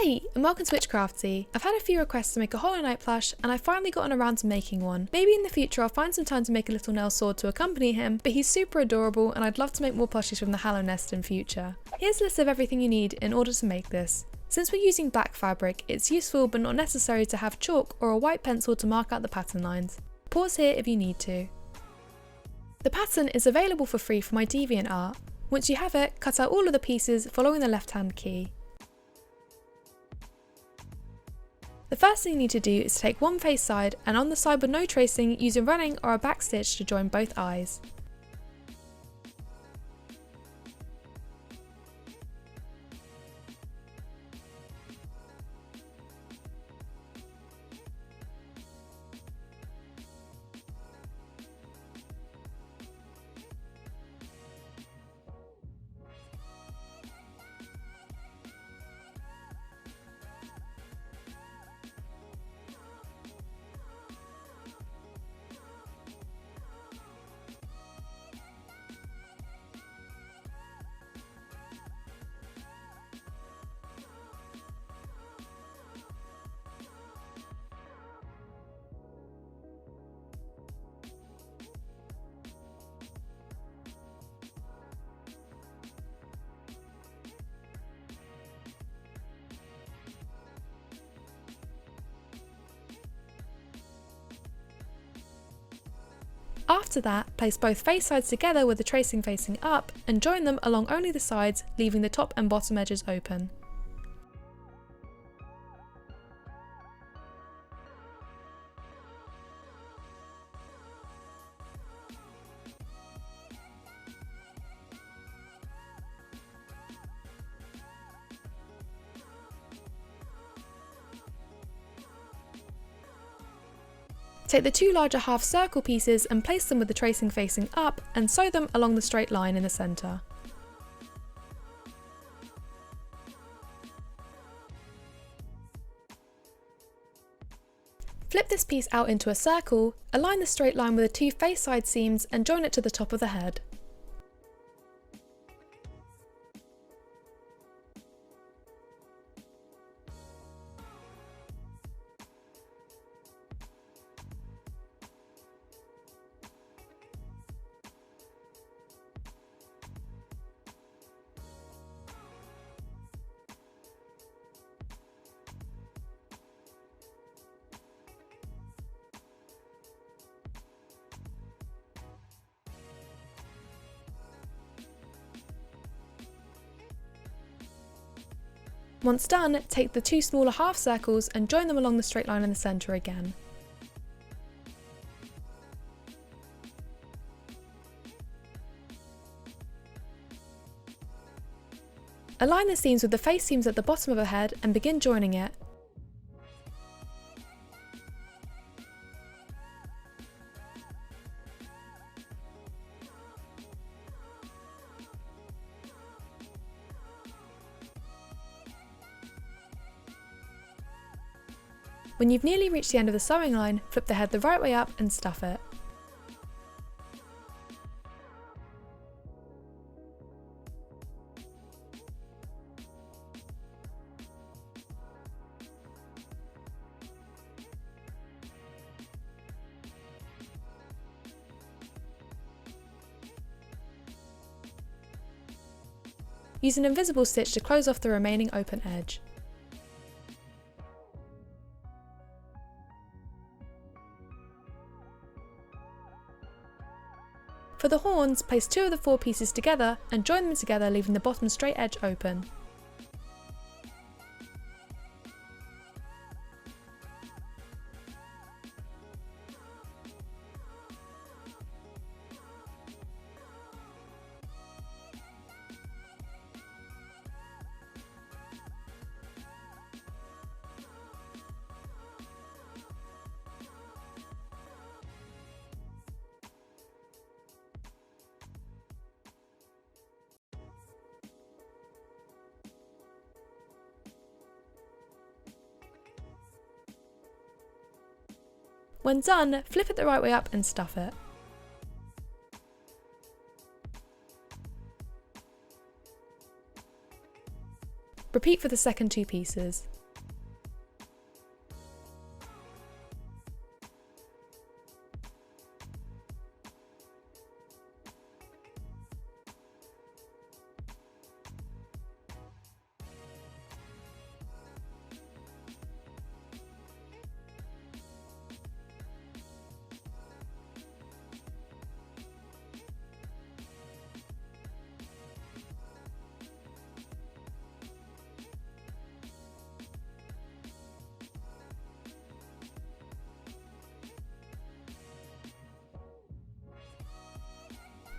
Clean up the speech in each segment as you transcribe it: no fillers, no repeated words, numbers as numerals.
Hey, and welcome to Witchcrafty. I've had a few requests to make a Hollow Knight plush, and I've finally gotten around to making one. Maybe in the future I'll find some time to make a little nail sword to accompany him, but he's super adorable and I'd love to make more plushies from the Hallow Nest in future. Here's a list of everything you need in order to make this. Since we're using black fabric, it's useful but not necessary to have chalk or a white pencil to mark out the pattern lines. Pause here if you need to. The pattern is available for free for my DeviantArt. Once you have it, cut out all of the pieces following the left-hand key. The first thing you need to do is take one face side and on the side with no tracing, use a running or a backstitch to join both eyes. After that, place both face sides together with the tracing facing up and join them along only the sides, leaving the top and bottom edges open. Take the two larger half circle pieces and place them with the tracing facing up and sew them along the straight line in the centre. Flip this piece out into a circle, align the straight line with the two face side seams and join it to the top of the head. Once done, take the two smaller half circles and join them along the straight line in the centre again. Align the seams with the face seams at the bottom of the head and begin joining it. When you've nearly reached the end of the sewing line, flip the head the right way up and stuff it. Use an invisible stitch to close off the remaining open edge. For the horns, place two of the four pieces together and join them together, leaving the bottom straight edge open. When done, flip it the right way up and stuff it. Repeat for the second 2 pieces.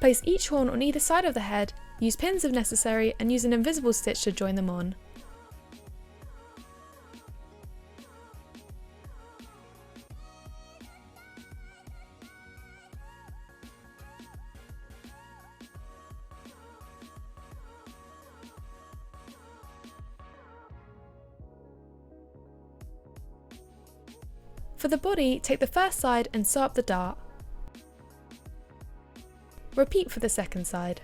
Place each horn on either side of the head, use pins if necessary, and use an invisible stitch to join them on. For the body, take the first side and sew up the dart. Repeat for the second side.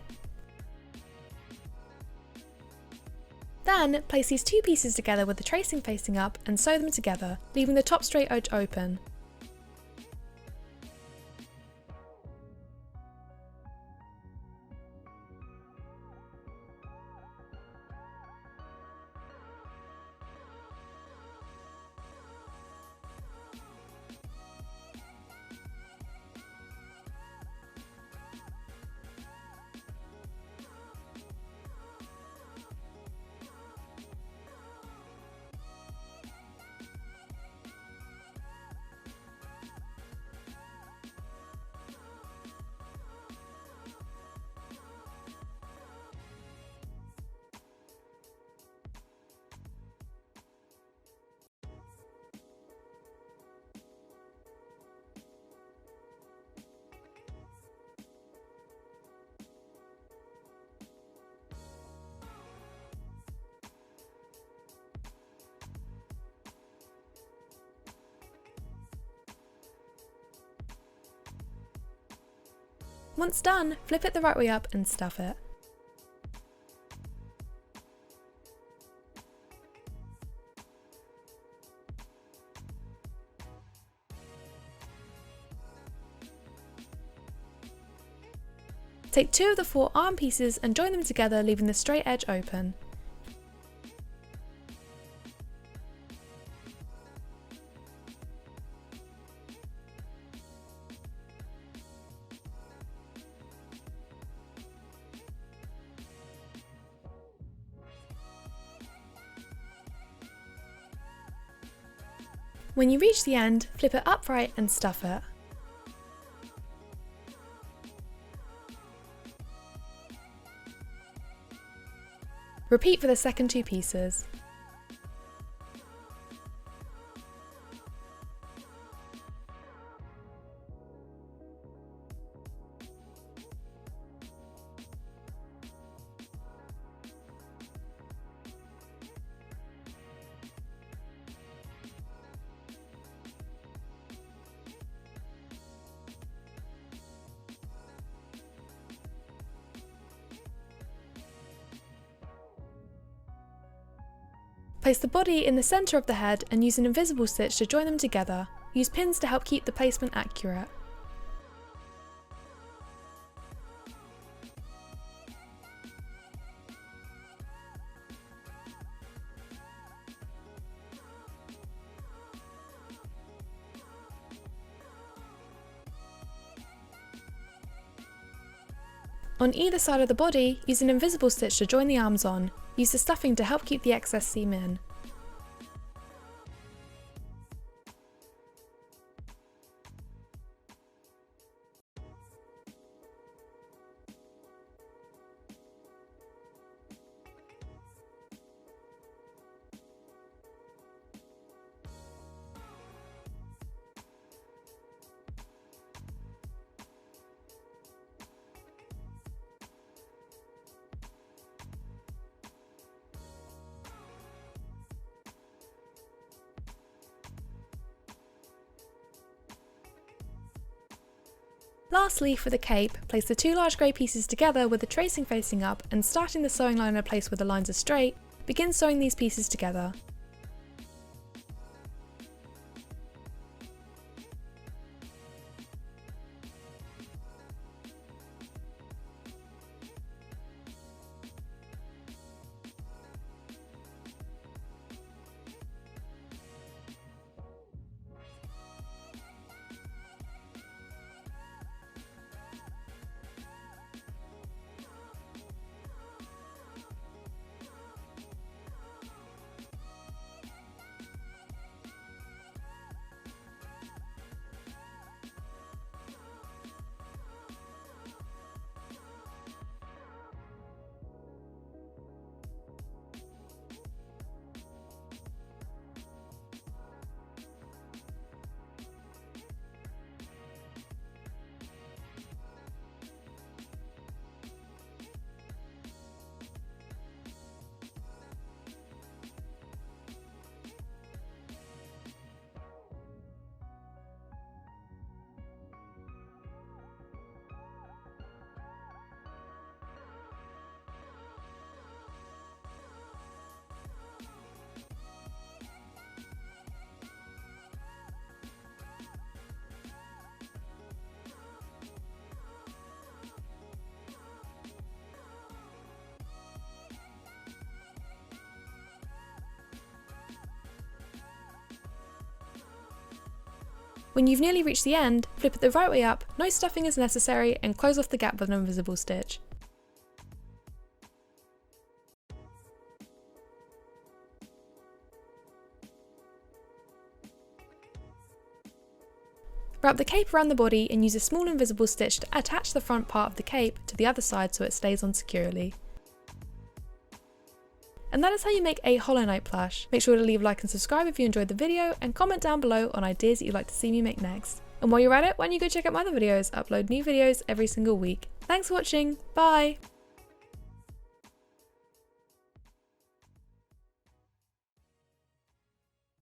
Then, place these 2 pieces together with the tracing facing up and sew them together, leaving the top straight edge open. Once done, flip it the right way up and stuff it. Take 2 of the 4 arm pieces and join them together, leaving the straight edge open. When you reach the end, flip it upright and stuff it. Repeat for the second 2 pieces. Place the body in the centre of the head and use an invisible stitch to join them together. Use pins to help keep the placement accurate. On either side of the body, use an invisible stitch to join the arms on. Use the stuffing to help keep the excess seam in. Lastly, for the cape, place the 2 large grey pieces together with the tracing facing up and starting the sewing line in place where the lines are straight, Begin sewing these pieces together. When you've nearly reached the end, flip it the right way up, no stuffing is necessary, and close off the gap with an invisible stitch. Wrap the cape around the body and use a small invisible stitch to attach the front part of the cape to the other side so it stays on securely. And that is how you make a Hollow Knight plush. Make sure to leave a like and subscribe if you enjoyed the video, and comment down below on ideas that you'd like to see me make next. And while you're at it, why don't you go check out my other videos? I upload new videos every single week. Thanks for watching, bye!